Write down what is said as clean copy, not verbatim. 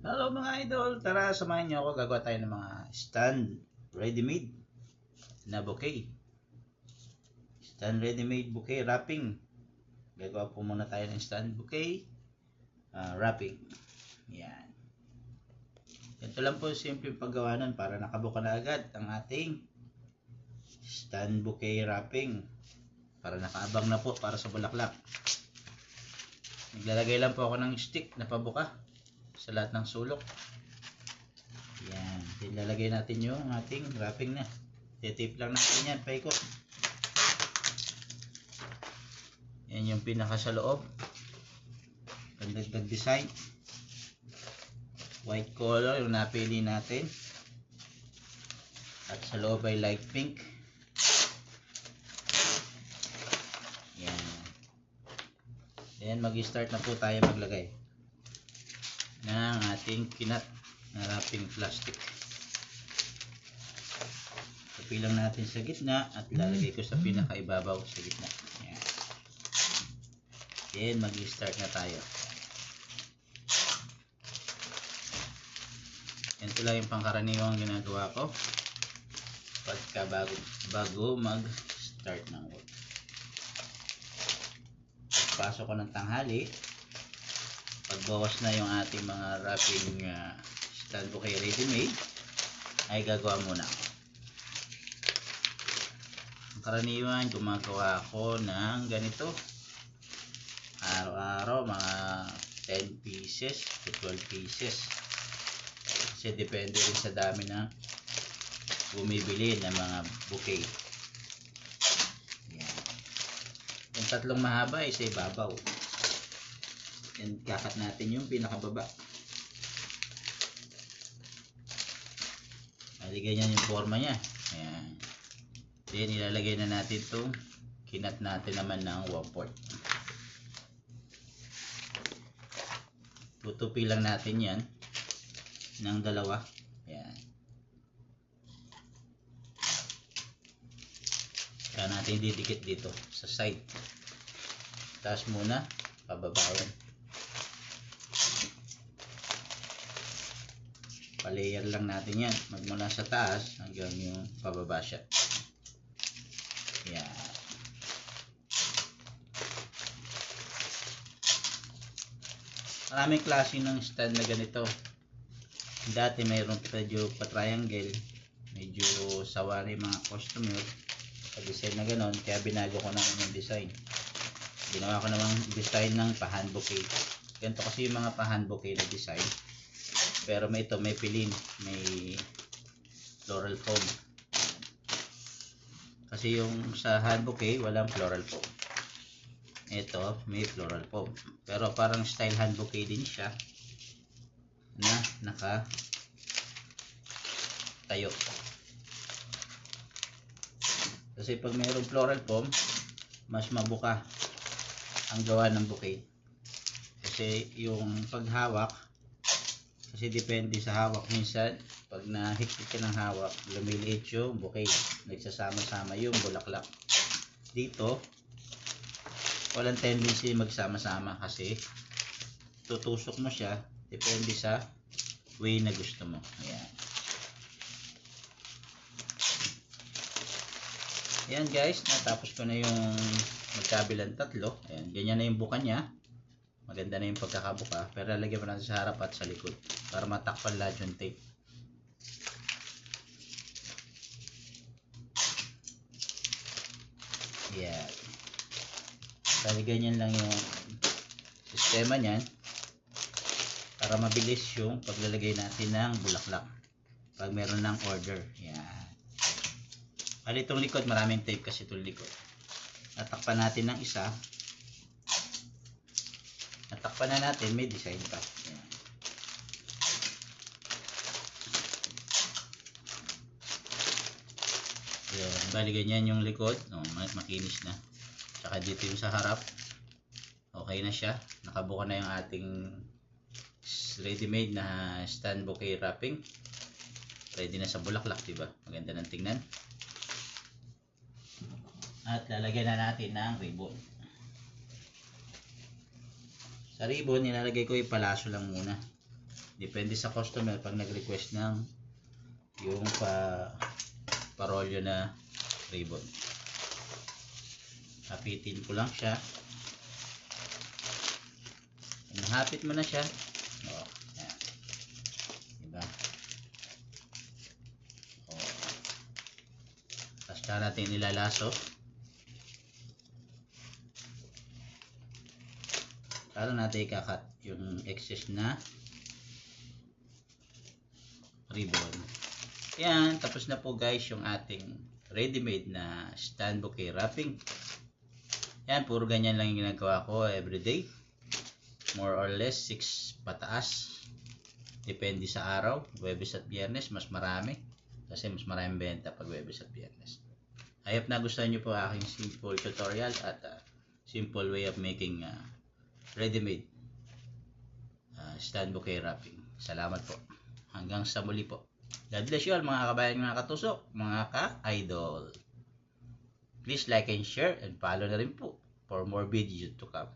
Hello mga idol, tara samahan niyo ako, gagawa tayo ng mga stand ready-made na bouquet. Stand ready-made bouquet wrapping. Gagawa po muna tayo ng stand bouquet wrapping. Yan. Ito lang po simple paggawa nun para nakabuka na agad ang ating stand bouquet wrapping. Para nakaabang na po para sa bulaklak. Naglalagay lang po ako ng stick na pabuka sa lahat ng sulok. Yan, ilalagay natin yung ating wrapping na. Titip lang natin yan, paikot. Yan yung pinaka sa loob. Pandagdag design. White color yung napili natin. At sa loob ay light pink. Yan. Then mag-start na po tayo maglagay ng ating kinat na wrapping plastic. Kapilang natin sa gitna at lalagay ko sa pinakaibabaw sa gitna. Ayan. Then mag-start na tayo. Ito lang yung pangkaraniwang ginagawa ko pagka bago mag-start ng work. Pasok ko ng tanghali, pagbawas na yung ating mga wrapping stand bouquet ready-made, ay gagawa muna ako. Ang karaniwan, gumagawa ako ng ganito araw-araw, mga 10 pieces to 12 pieces, kasi depende rin sa dami na bumibili ng mga bouquet. Yan. Yung tatlong mahaba ay sa ibabaw. Yan, kakat natin yung pinakababa. Ganyan yung forma nya. Ayan. Then ilalagay na natin itong kinat natin naman ng 1/4. Tutupi lang natin yan ng dalawa. Ayan. Kaya natin didikit dito sa side. Taas muna, pababawan. Pa-layer lang natin yan, magmula sa taas hanggang yung pababa siya. Yan. Maraming klase ng stand na ganito. Dati mayroon medyo pa-triangle, medyo sawa rin mga customer sa design na ganon, kaya binago ko naman yung design. Ginawa ko namang design ng pa-hand bouquet. Ganito kasi yung mga pa-hand bouquet na design. Pero may ito, may pilin, may floral foam. Kasi yung sa hand bouquet, walang floral foam. Ito, may floral foam. Pero parang style hand bouquet din siya na naka tayo. Kasi pag mayroong floral foam, mas mabuka ang gawa ng bouquet. Kasi yung paghawak, kasi depende sa hawak, minsan pag nahigpit ka ng hawak, lumiliit yung bouquet, nagsasama-sama yung bulaklak. Dito walang tendency magsama-sama kasi tutusok mo siya, depende sa way na gusto mo. Ayan. Ayan guys, natapos ko na yung magkabilang tatlo. Ayan, ganyan na yung buka nya. Maganda na yung pagkakabuka, pero lalagyan mo natin sa harap at sa likod para matakpan lahat yung tape. Yeah. Bali ganyan lang yung sistema niyan para mabilis yung paglalagay natin ng bulaklak pag meron ng order. Yan. Bali itong likod, maraming tape kasi itong likod. Natakpan natin ng isa. Natakpan na natin, may design pa. Yan. Yan. Bali ganyan yung likod. Makinis na. Tsaka dito yung sa harap. Okay na siya. Nakabuka na yung ating ready-made na stand bouquet wrapping. Ready na sa bulaklak, diba? Maganda ng tingnan. At lalagyan na natin ng ribbon. Sa ribbon, nilalagay ko yung palaso lang muna. Depende sa customer pag nag-request ng yung parolyo na ribbon. Hapitin ko lang siya. Nahapit mo na siya. Oh, yan. Diba? Oh. Tapos na natin ilalaso. Para natin ikakat yung excess na ribbon. Yan, tapos na po guys yung ating ready-made na stand bouquet wrapping. Yan, puro ganyan lang yung ginagawa ko everyday. More or less 6 pataas. Depende sa araw. Huwebes at Biyernes, mas marami. Kasi mas maraming benta pag Huwebes at Biyernes. I hope nagustuhan nyo po aking simple tutorial at simple way of making ready-made stand bouquet wrapping. Salamat po. Hanggang sa muli po. God bless you all mga kabayan, mga katusok, mga ka-idol. Please like and share and follow na rin po for more videos to come.